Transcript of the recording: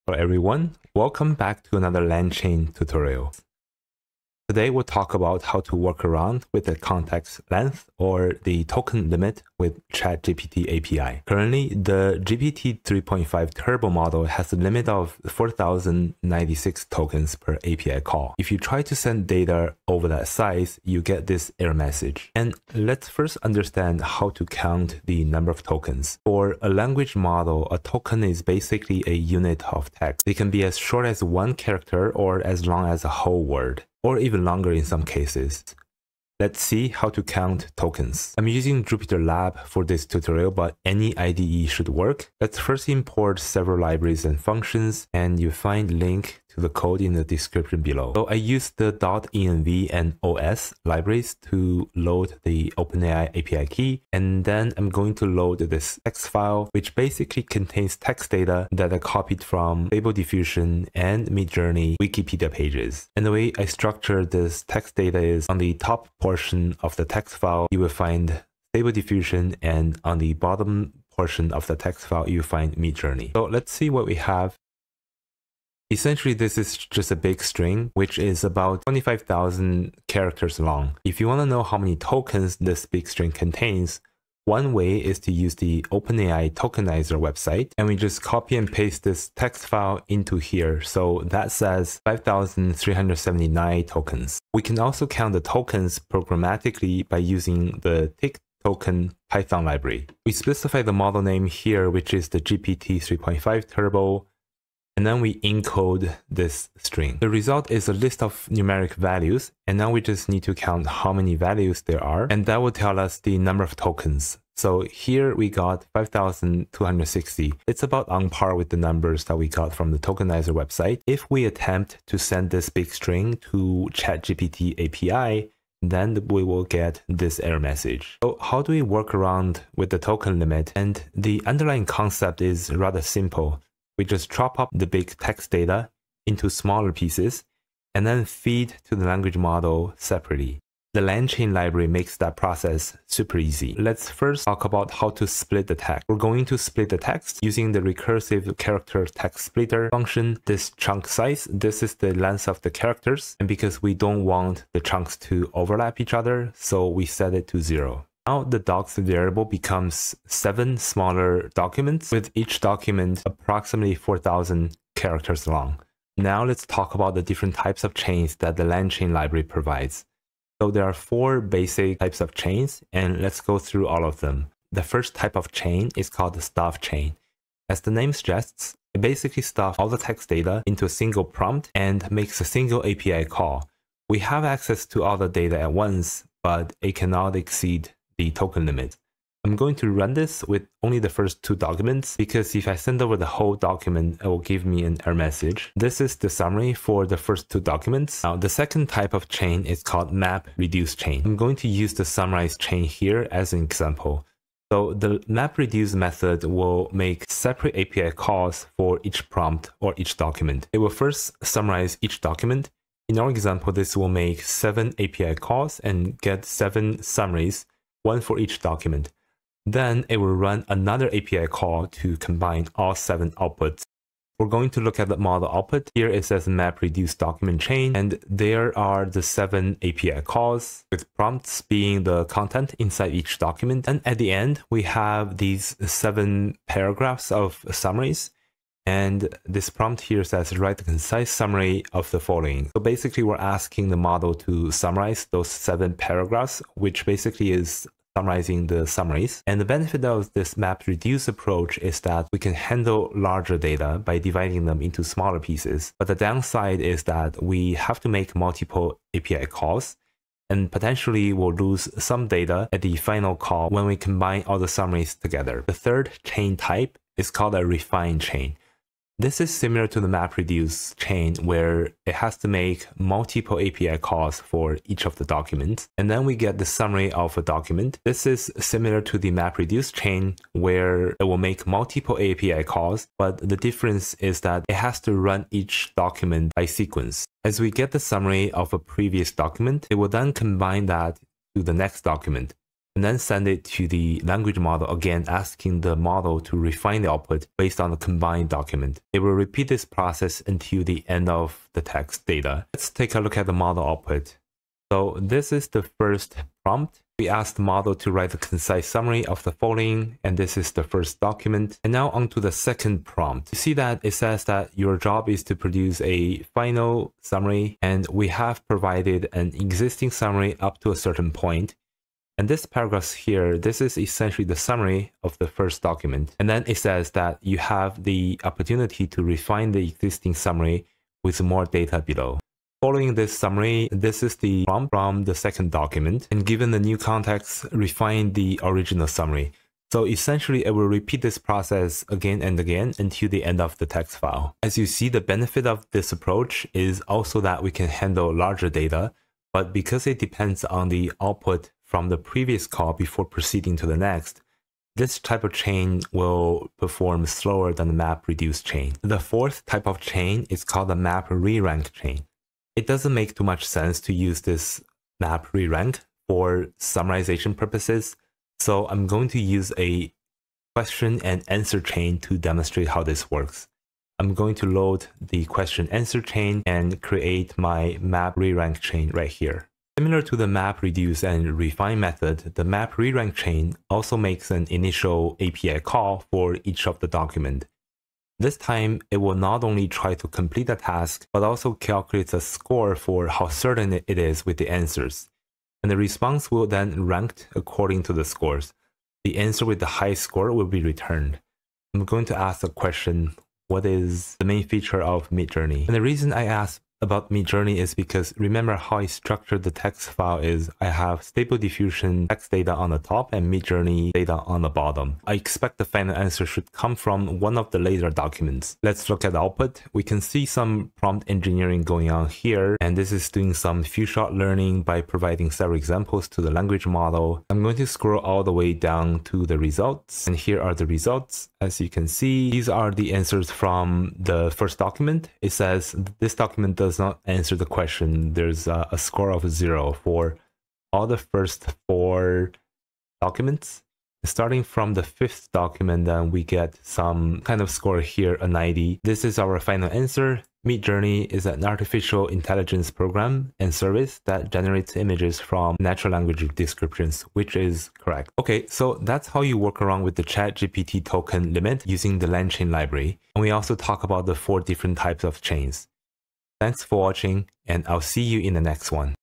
Hello everyone, welcome back to another Langchain tutorial. Today we'll talk about how to work around with the context length or the token limit with ChatGPT API. Currently, the GPT 3.5 Turbo model has a limit of 4,096 tokens per API call. If you try to send data over that size, you get this error message. And let's first understand how to count the number of tokens. For a language model, a token is basically a unit of text. It can be as short as one character or as long as a whole word, or even longer in some cases. Let's see how to count tokens. I'm using Jupyter Lab for this tutorial, but any IDE should work. Let's first import several libraries and functions, and you find link to the code in the description below. So I used the .env and .os libraries to load the OpenAI API key, and then I'm going to load this text file, which basically contains text data that I copied from Stable Diffusion and Midjourney Wikipedia pages. And the way I structured this text data is on the top portion of the text file, you will find Stable Diffusion, and on the bottom portion of the text file, you find Midjourney. So let's see what we have. Essentially, this is just a big string, which is about 25,000 characters long. If you want to know how many tokens this big string contains, one way is to use the OpenAI tokenizer website, and we just copy and paste this text file into here. So that says 5,379 tokens. We can also count the tokens programmatically by using the tick token Python library. We specify the model name here, which is the GPT 3.5 Turbo, and then we encode this string. The result is a list of numeric values, and now we just need to count how many values there are, and that will tell us the number of tokens. So here we got 5,260. It's about on par with the numbers that we got from the tokenizer website. If we attempt to send this big string to ChatGPT API, then we will get this error message. So how do we work around with the token limit? And the underlying concept is rather simple. We just chop up the big text data into smaller pieces and then feed to the language model separately. The Langchain library makes that process super easy. Let's first talk about how to split the text. We're going to split the text using the recursive character text splitter function. This chunk size, this is the length of the characters. And because we don't want the chunks to overlap each other, so we set it to 0. Now the docs variable becomes 7 smaller documents, with each document approximately 4,000 characters long. Now let's talk about the different types of chains that the Langchain library provides. So there are 4 basic types of chains, and let's go through all of them. The first type of chain is called the stuff chain. As the name suggests, it basically stuffs all the text data into a single prompt and makes a single API call. We have access to all the data at once, but it cannot exceed the token limit. I'm going to run this with only the first 2 documents, because if I send over the whole document, it will give me an error message. This is the summary for the first 2 documents. Now, the second type of chain is called map reduce chain. I'm going to use the summarize chain here as an example. So the map reduce method will make separate API calls for each prompt or each document. It will first summarize each document. In our example, this will make 7 API calls and get 7 summaries, 1 for each document. Then it will run another API call to combine all 7 outputs. We're going to look at the model output. Here it says map reduce document chain, and there are the 7 API calls, with prompts being the content inside each document. And at the end, we have these 7 paragraphs of summaries. And this prompt here says write a concise summary of the following. So basically we're asking the model to summarize those 7 paragraphs, which basically is summarizing the summaries. And the benefit of this map reduce approach is that we can handle larger data by dividing them into smaller pieces. But the downside is that we have to make multiple API calls, and potentially we'll lose some data at the final call when we combine all the summaries together. The third chain type is called a refine chain. This is similar to the MapReduce chain, where it has to make multiple API calls for each of the documents, and then we get the summary of a document. This is similar to the MapReduce chain, where it will make multiple API calls, but the difference is that it has to run each document by sequence. As we get the summary of a previous document, it will then combine that to the next document. and then send it to the language model, again asking the model to refine the output based on the combined document. It will repeat this process until the end of the text data. Let's take a look at the model output. So this is the first prompt. We asked the model to write a concise summary of the following, and this is the first document. And now onto the second prompt. You see that it says that your job is to produce a final summary, and we have provided an existing summary up to a certain point. And this paragraph here, this is essentially the summary of the first document. And then it says that you have the opportunity to refine the existing summary with more data below. Following this summary, this is the prompt from the second document, and given the new context, refine the original summary. So essentially, it will repeat this process again and again until the end of the text file. As you see, the benefit of this approach is also that we can handle larger data, but because it depends on the output from the previous call before proceeding to the next, this type of chain will perform slower than the map reduce chain. The fourth type of chain is called the map rerank chain. It doesn't make too much sense to use this map rerank for summarization purposes, so I'm going to use a question and answer chain to demonstrate how this works. I'm going to load the question answer chain and create my map rerank chain right here. Similar to the map reduce and refine method, the map rerank chain also makes an initial API call for each of the document. This time, it will not only try to complete the task, but also calculates a score for how certain it is with the answers. And the response will then ranked according to the scores. The answer with the high score will be returned. I'm going to ask the question, what is the main feature of Midjourney? And the reason I asked about Midjourney is because remember how I structured the text file is I have Stable Diffusion text data on the top and Midjourney data on the bottom. I expect the final answer should come from one of the later documents. Let's look at the output. We can see some prompt engineering going on here, and this is doing some few-shot learning by providing several examples to the language model. I'm going to scroll all the way down to the results, and here are the results. As you can see, these are the answers from the first document. It says this document does not answer the question. There's a score of 0 for all the first 4 documents. Starting from the 5th document, then we get some kind of score here, a 90. This is our final answer. Midjourney is an artificial intelligence program and service that generates images from natural language descriptions, which is correct. Okay, so that's how you work around with the ChatGPT token limit using the Langchain library. And we also talk about the 4 different types of chains. Thanks for watching, and I'll see you in the next one.